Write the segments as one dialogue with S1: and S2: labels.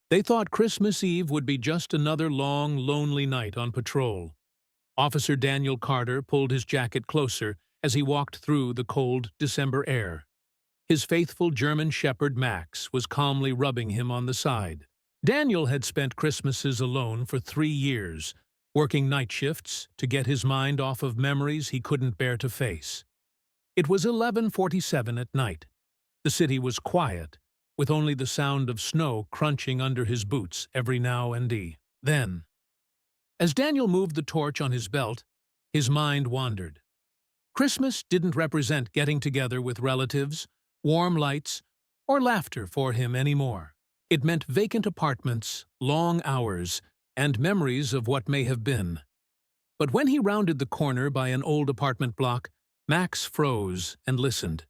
S1: They thought Christmas Eve would be just another long, lonely night on patrol. Officer Daniel Carter pulled his jacket closer as he walked through the cold December air. His faithful German shepherd Max was calmly rubbing him on the side. Daniel had spent Christmases alone for 3 years, working night shifts to get his mind off of memories he couldn't bear to face. It was 11:47 at night. The city was quiet, with only the sound of snow crunching under his boots every now and then. As Daniel moved the torch on his belt, his mind wandered. Christmas didn't represent getting together with relatives, warm lights, or laughter for him anymore. It meant vacant apartments, long hours, and memories of what may have been. But when he rounded the corner by an old apartment block, Max froze and listened.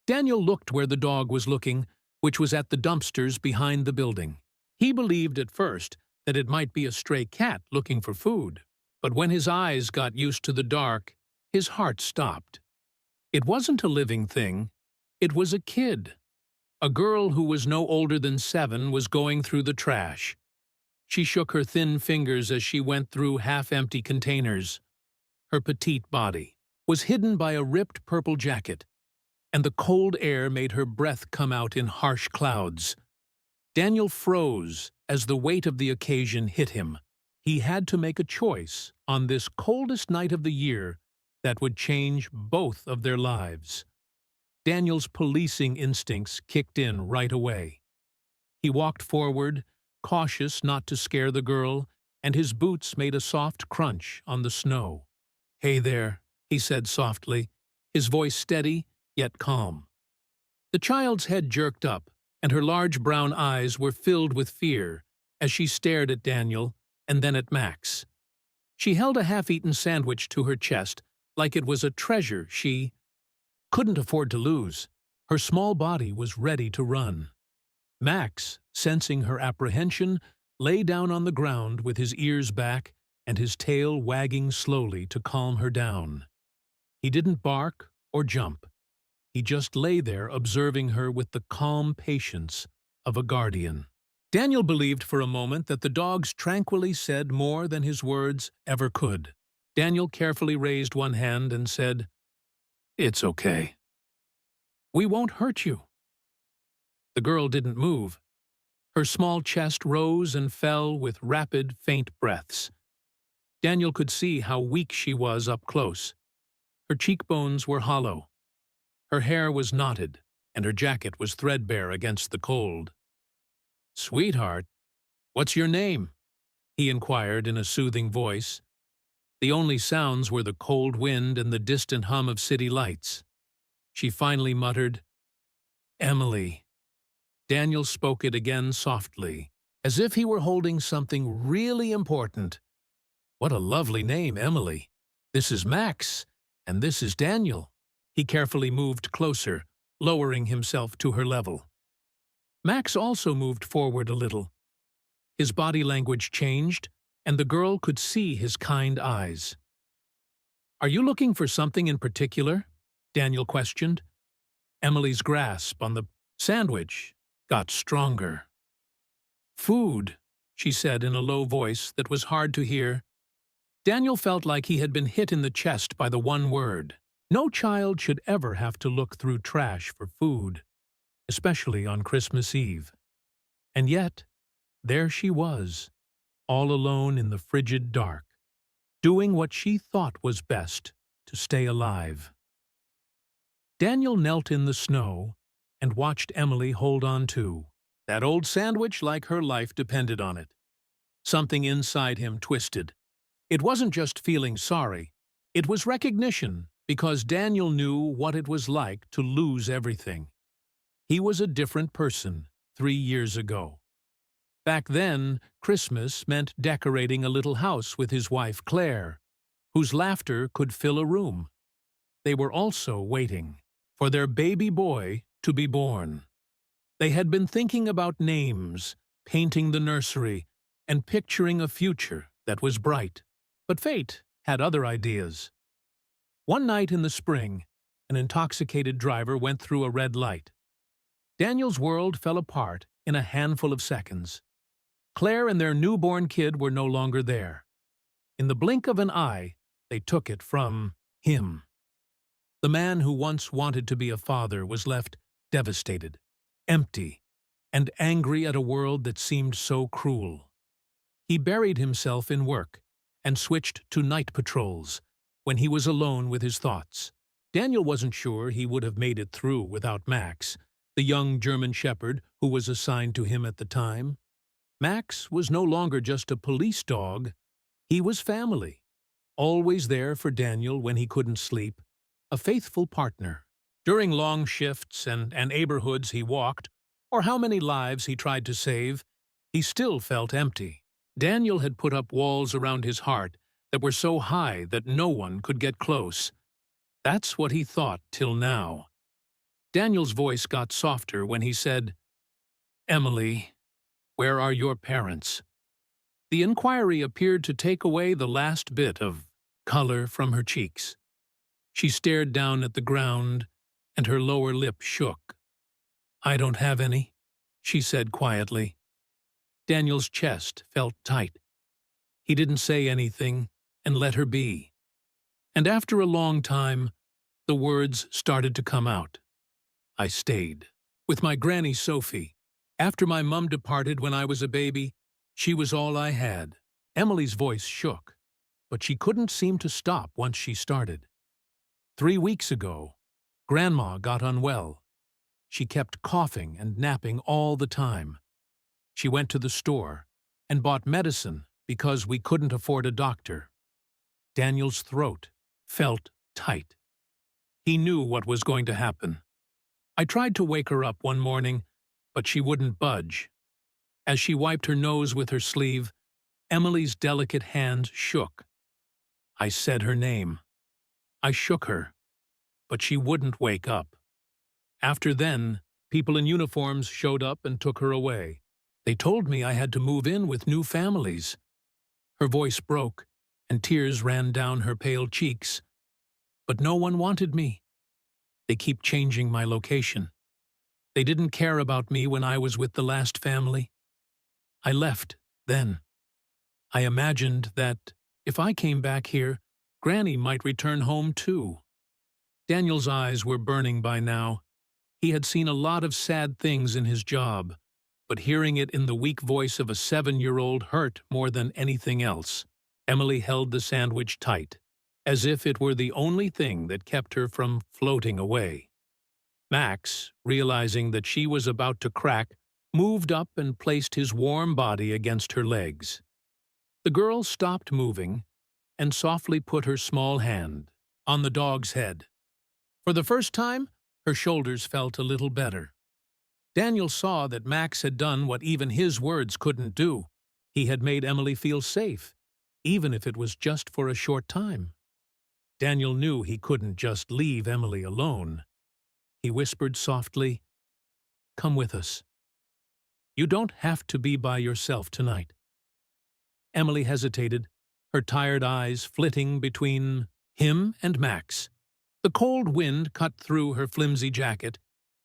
S1: Daniel looked where the dog was looking, which was at the dumpsters behind the building. He believed at first that it might be a stray cat looking for food, but when his eyes got used to the dark, his heart stopped. It wasn't a living thing. It was a kid. A girl who was no older than 7 was going through the trash. She shook her thin fingers as she went through half-empty containers. Her petite body was hidden by a ripped purple jacket, and the cold air made her breath come out in harsh clouds. Daniel froze as the weight of the occasion hit him. He had to make a choice on this coldest night of the year that would change both of their lives. Daniel's policing instincts kicked in right away. He walked forward, cautious not to scare the girl, and his boots made a soft crunch on the snow. "Hey there," he said softly, his voice steady yet calm. The child's head jerked up, and her large brown eyes were filled with fear as she stared at Daniel and then at Max. She held a half-eaten sandwich to her chest like it was a treasure she couldn't afford to lose. Her small body was ready to run. Max, sensing her apprehension, lay down on the ground with his ears back and his tail wagging slowly to calm her down. He didn't bark or jump. He just lay there observing her with the calm patience of a guardian. Daniel believed for a moment that the dogs tranquilly said more than his words ever could. Daniel carefully raised one hand and said, "It's okay. We won't hurt you." The girl didn't move. Her small chest rose and fell with rapid, faint breaths. Daniel could see how weak she was up close. Her cheekbones were hollow. Her hair was knotted, and her jacket was threadbare against the cold. "Sweetheart, what's your name?" he inquired in a soothing voice. The only sounds were the cold wind and the distant hum of city lights. She finally muttered, "Emily." Daniel spoke it again softly, as if he were holding something really important. "What a lovely name, Emily. This is Max, and this is Daniel." He carefully moved closer, lowering himself to her level. Max also moved forward a little. His body language changed, and the girl could see his kind eyes. "Are you looking for something in particular?" Daniel questioned. Emily's grasp on the sandwich got stronger. "Food," she said in a low voice that was hard to hear. Daniel felt like he had been hit in the chest by the one word. No child should ever have to look through trash for food, especially on Christmas Eve. And yet, there she was, all alone in the frigid dark, doing what she thought was best to stay alive. Daniel knelt in the snow and watched Emily hold on to that old sandwich like her life depended on it. Something inside him twisted. It wasn't just feeling sorry, it was recognition, because Daniel knew what it was like to lose everything. He was a different person 3 years ago. Back then, Christmas meant decorating a little house with his wife Claire, whose laughter could fill a room. They were also waiting for their baby boy to be born. They had been thinking about names, painting the nursery, and picturing a future that was bright. But fate had other ideas. One night in the spring, an intoxicated driver went through a red light. Daniel's world fell apart in a handful of seconds. Claire and their newborn kid were no longer there. In the blink of an eye, they took it from him. The man who once wanted to be a father was left devastated, empty, and angry at a world that seemed so cruel. He buried himself in work and switched to night patrols when he was alone with his thoughts. Daniel wasn't sure he would have made it through without Max, the young German shepherd who was assigned to him at the time. Max was no longer just a police dog. He was family, always there for Daniel when he couldn't sleep, a faithful partner. During long shifts and neighborhoods he walked, or how many lives he tried to save, he still felt empty. Daniel had put up walls around his heart that were so high that no one could get close. That's what he thought till now. Daniel's voice got softer when he said, "Emily, where are your parents?" The inquiry appeared to take away the last bit of color from her cheeks. She stared down at the ground, and her lower lip shook. "I don't have any," she said quietly. Daniel's chest felt tight. He didn't say anything and let her be. And after a long time, the words started to come out. "I stayed with my granny Sophie. After my mum departed when I was a baby, she was all I had." Emily's voice shook, but she couldn't seem to stop once she started. 3 weeks ago, Grandma got unwell. She kept coughing and napping all the time. She went to the store and bought medicine because we couldn't afford a doctor. Daniel's throat felt tight. He knew what was going to happen. I tried to wake her up one morning, but she wouldn't budge. As she wiped her nose with her sleeve, Emily's delicate hand shook. I said her name. I shook her, but she wouldn't wake up. After then, people in uniforms showed up and took her away. They told me I had to move in with new families. Her voice broke, and tears ran down her pale cheeks. But no one wanted me. They keep changing my location. They didn't care about me when I was with the last family. I left then. I imagined that if I came back here, Granny might return home too. Daniel's eyes were burning by now. He had seen a lot of sad things in his job, but hearing it in the weak voice of a 7-year-old hurt more than anything else. Emily held the sandwich tight, as if it were the only thing that kept her from floating away. Max, realizing that she was about to crack, moved up and placed his warm body against her legs. The girl stopped moving and softly put her small hand on the dog's head. For the first time, her shoulders felt a little better. Daniel saw that Max had done what even his words couldn't do. He had made Emily feel safe, even if it was just for a short time. Daniel knew he couldn't just leave Emily alone. He whispered softly, "Come with us. You don't have to be by yourself tonight." Emily hesitated, her tired eyes flitting between him and Max. The cold wind cut through her flimsy jacket,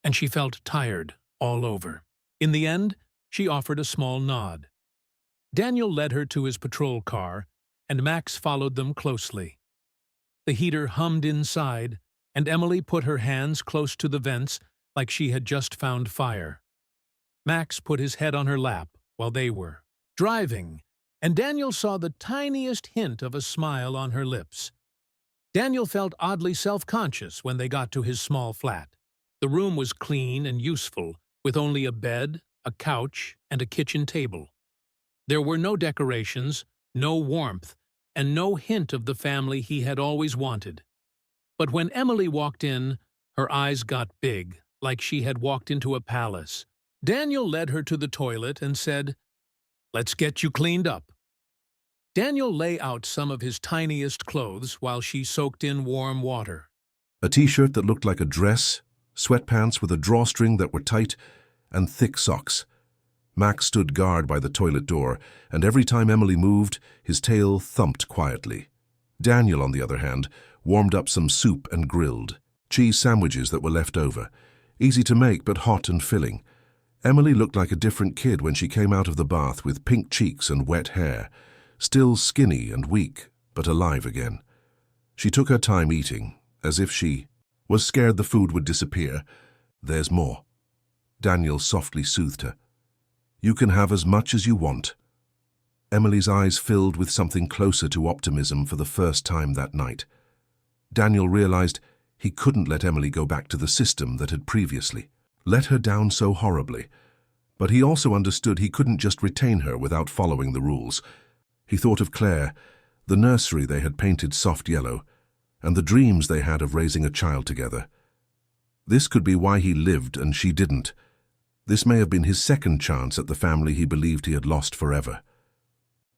S1: and she felt tired all over. In the end, she offered a small nod. Daniel led her to his patrol car, and Max followed them closely. The heater hummed inside, and Emily put her hands close to the vents like she had just found fire. Max put his head on her lap while they were driving, and Daniel saw the tiniest hint of a smile on her lips. Daniel felt oddly self-conscious when they got to his small flat. The room was clean and useful, with only a bed, a couch, and a kitchen table. There were no decorations, no warmth, and no hint of the family he had always wanted. But when Emily walked in, her eyes got big, like she had walked into a palace. Daniel led her to the toilet and said, "Let's get you cleaned up." Daniel lay out some of his tiniest clothes while she soaked in warm water.
S2: A t-shirt that looked like a dress, sweatpants with a drawstring that were tight, and thick socks. Max stood guard by the toilet door, and every time Emily moved, his tail thumped quietly. Daniel, on the other hand, warmed up some soup and grilled cheese sandwiches that were left over, easy to make but hot and filling. Emily looked like a different kid when she came out of the bath with pink cheeks and wet hair, still skinny and weak, but alive again. She took her time eating, as if she was scared the food would disappear. "There's more." Daniel softly soothed her. "You can have as much as you want." Emily's eyes filled with something closer to optimism for the first time that night. Daniel realized he couldn't let Emily go back to the system that had previously let her down so horribly. But he also understood he couldn't just retain her without following the rules. He thought of Claire, the nursery they had painted soft yellow, and the dreams they had of raising a child together. This could be why he lived and she didn't. This may have been his second chance at the family he believed he had lost forever.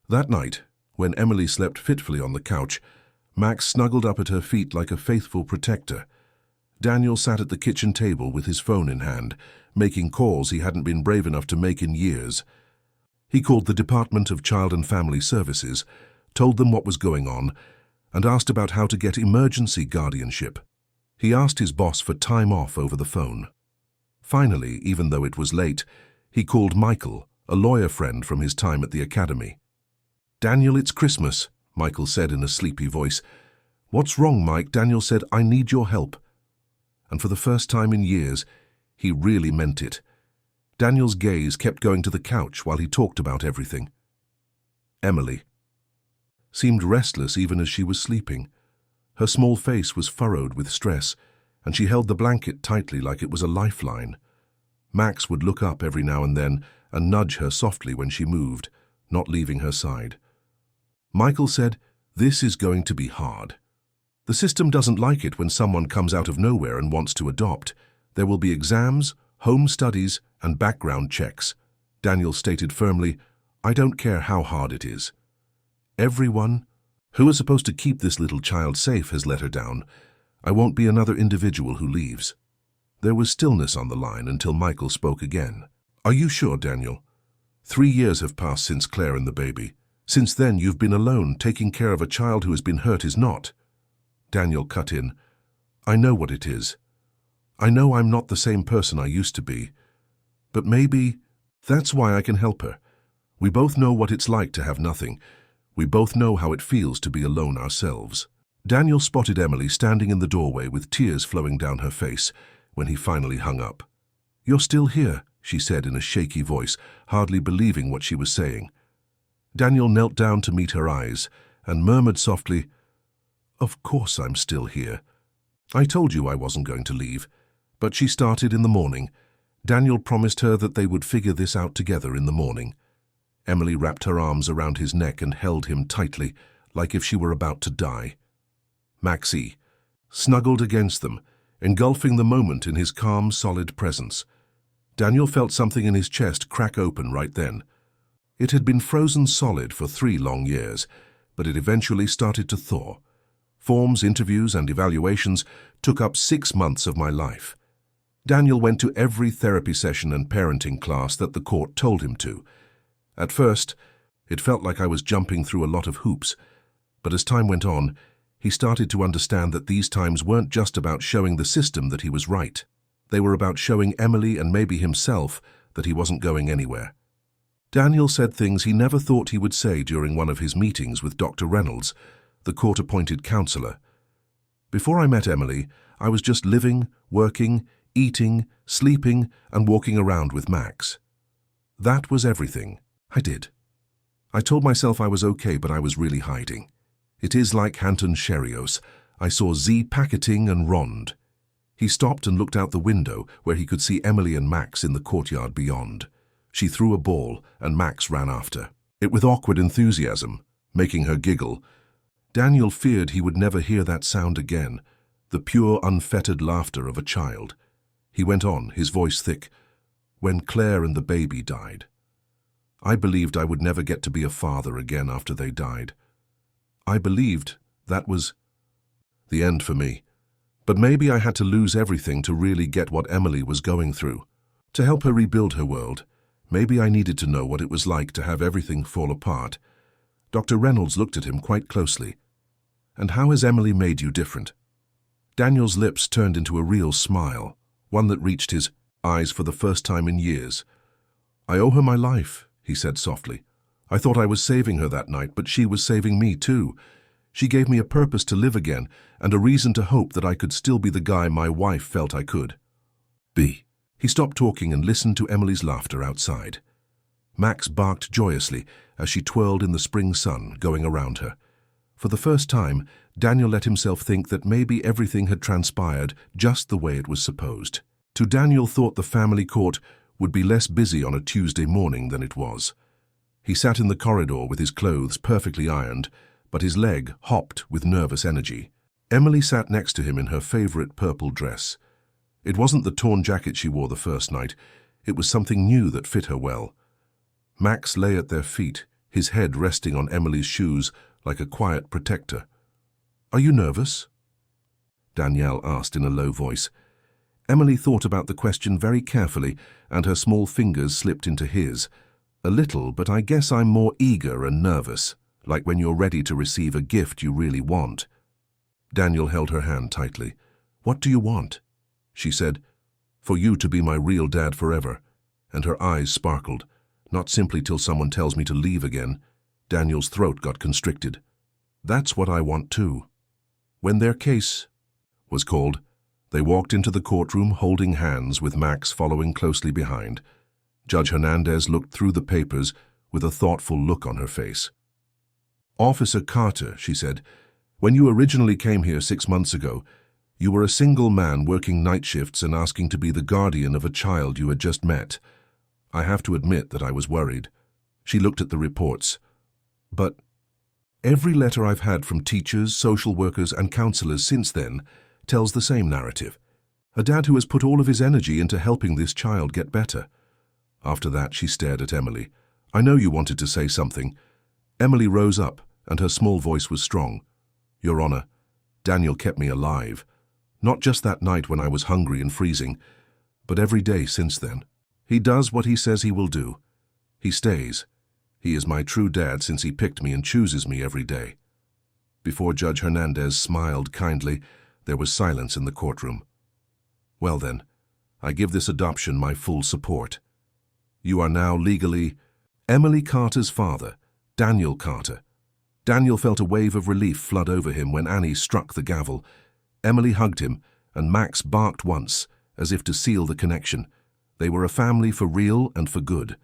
S2: That night, when Emily slept fitfully on the couch, Max snuggled up at her feet like a faithful protector. Daniel sat at the kitchen table with his phone in hand, making calls he hadn't been brave enough to make in years. He called the Department of Child and Family Services, told them what was going on, and asked about how to get emergency guardianship. He asked his boss for time off over the phone. Finally, even though it was late, he called Michael, a lawyer friend from his time at the academy. "Daniel, it's Christmas," Michael said in a sleepy voice. "What's wrong, Mike?" Daniel said. "I need your help." And for the first time in years, he really meant it. Daniel's gaze kept going to the couch while he talked about everything. Emily seemed restless even as she was sleeping. Her small face was furrowed with stress, and she held the blanket tightly like it was a lifeline. Max would look up every now and then and nudge her softly when she moved, not leaving her side. Michael said, "This is going to be hard. The system doesn't like it when someone comes out of nowhere and wants to adopt. There will be exams, home studies, and background checks." Daniel stated firmly, "I don't care how hard it is. Everyone who is supposed to keep this little child safe has let her down. I won't be another individual who leaves." There was stillness on the line until Michael spoke again. "Are you sure, Daniel? 3 years have passed since Claire and the baby. Since then, you've been alone. Taking care of a child who has been hurt is not." Daniel cut in. "I know what it is. I know I'm not the same person I used to be. But maybe that's why I can help her. We both know what it's like to have nothing. We both know how it feels to be alone ourselves." Daniel spotted Emily standing in the doorway with tears flowing down her face when he finally hung up. "You're still here," she said in a shaky voice, hardly believing what she was saying. Daniel knelt down to meet her eyes and murmured softly, "Of course I'm still here. I told you I wasn't going to leave." But she started in the morning. Daniel promised her that they would figure this out together in the morning. Emily wrapped her arms around his neck and held him tightly, like if she were about to die. Maxie snuggled against them, engulfing the moment in his calm, solid presence. Daniel felt something in his chest crack open right then. It had been frozen solid for 3 long years, but it eventually started to thaw. Forms, interviews, and evaluations took up 6 months of my life. Daniel went to every therapy session and parenting class that the court told him to. At first, it felt like I was jumping through a lot of hoops, but as time went on, he started to understand that these times weren't just about showing the system that he was right. They were about showing Emily and maybe himself that he wasn't going anywhere. Daniel said things he never thought he would say during one of his meetings with Dr. Reynolds, the court-appointed counselor. "Before I met Emily, I was just living, working, eating, sleeping, and walking around with Max. That was everything I did. I told myself I was okay, but I was really hiding. It is like Hanton Cherios. I saw Z packeting and Rond." He stopped and looked out the window where he could see Emily and Max in the courtyard beyond. She threw a ball and Max ran after it with awkward enthusiasm, making her giggle. Daniel feared he would never hear that sound again, the pure, unfettered laughter of a child. He went on, his voice thick. "When Claire and the baby died, I believed I would never get to be a father again after they died. I believed that was the end for me. But maybe I had to lose everything to really get what Emily was going through. To help her rebuild her world, maybe I needed to know what it was like to have everything fall apart." Dr. Reynolds looked at him quite closely. "And how has Emily made you different?" Daniel's lips turned into a real smile, one that reached his eyes for the first time in years. "I owe her my life," he said softly. "I thought I was saving her that night, but she was saving me too. She gave me a purpose to live again and a reason to hope that I could still be the guy my wife felt I could be." He stopped talking and listened to Emily's laughter outside. Max barked joyously as she twirled in the spring sun, going around her. For the first time, Daniel let himself think that maybe everything had transpired just the way it was supposed. Daniel thought the family court would be less busy on a Tuesday morning than it was. He sat in the corridor with his clothes perfectly ironed, but his leg hopped with nervous energy. Emily sat next to him in her favorite purple dress. It wasn't the torn jacket she wore the first night. It was something new that fit her well. Max lay at their feet, his head resting on Emily's shoes like a quiet protector. "Are you nervous?" Danielle asked in a low voice. Emily thought about the question very carefully, and her small fingers slipped into his. "A little, but I guess I'm more eager and nervous, like when you're ready to receive a gift you really want." Daniel held her hand tightly. "What do you want?" she said. "For you to be my real dad forever." And her eyes sparkled. "Not simply till someone tells me to leave again." Daniel's throat got constricted. "That's what I want too." When their case was called, they walked into the courtroom holding hands, with Max following closely behind. Judge Hernandez looked through the papers with a thoughtful look on her face. "Officer Carter," she said, "when you originally came here 6 months ago, you were a single man working night shifts and asking to be the guardian of a child you had just met. I have to admit that I was worried." She looked at the reports. "But every letter I've had from teachers, social workers, and counselors since then tells the same narrative. A dad who has put all of his energy into helping this child get better." After that, she stared at Emily. "I know you wanted to say something." Emily rose up, and her small voice was strong. "Your Honor, Daniel kept me alive. Not just that night when I was hungry and freezing, but every day since then. He does what he says he will do. He stays. He is my true dad since he picked me and chooses me every day." Before Judge Hernandez smiled kindly, there was silence in the courtroom. "Well then, I give this adoption my full support. You are now legally Emily Carter's father, Daniel Carter." Daniel felt a wave of relief flood over him when Annie struck the gavel. Emily hugged him, and Max barked once, as if to seal the connection. They were a family for real and for good.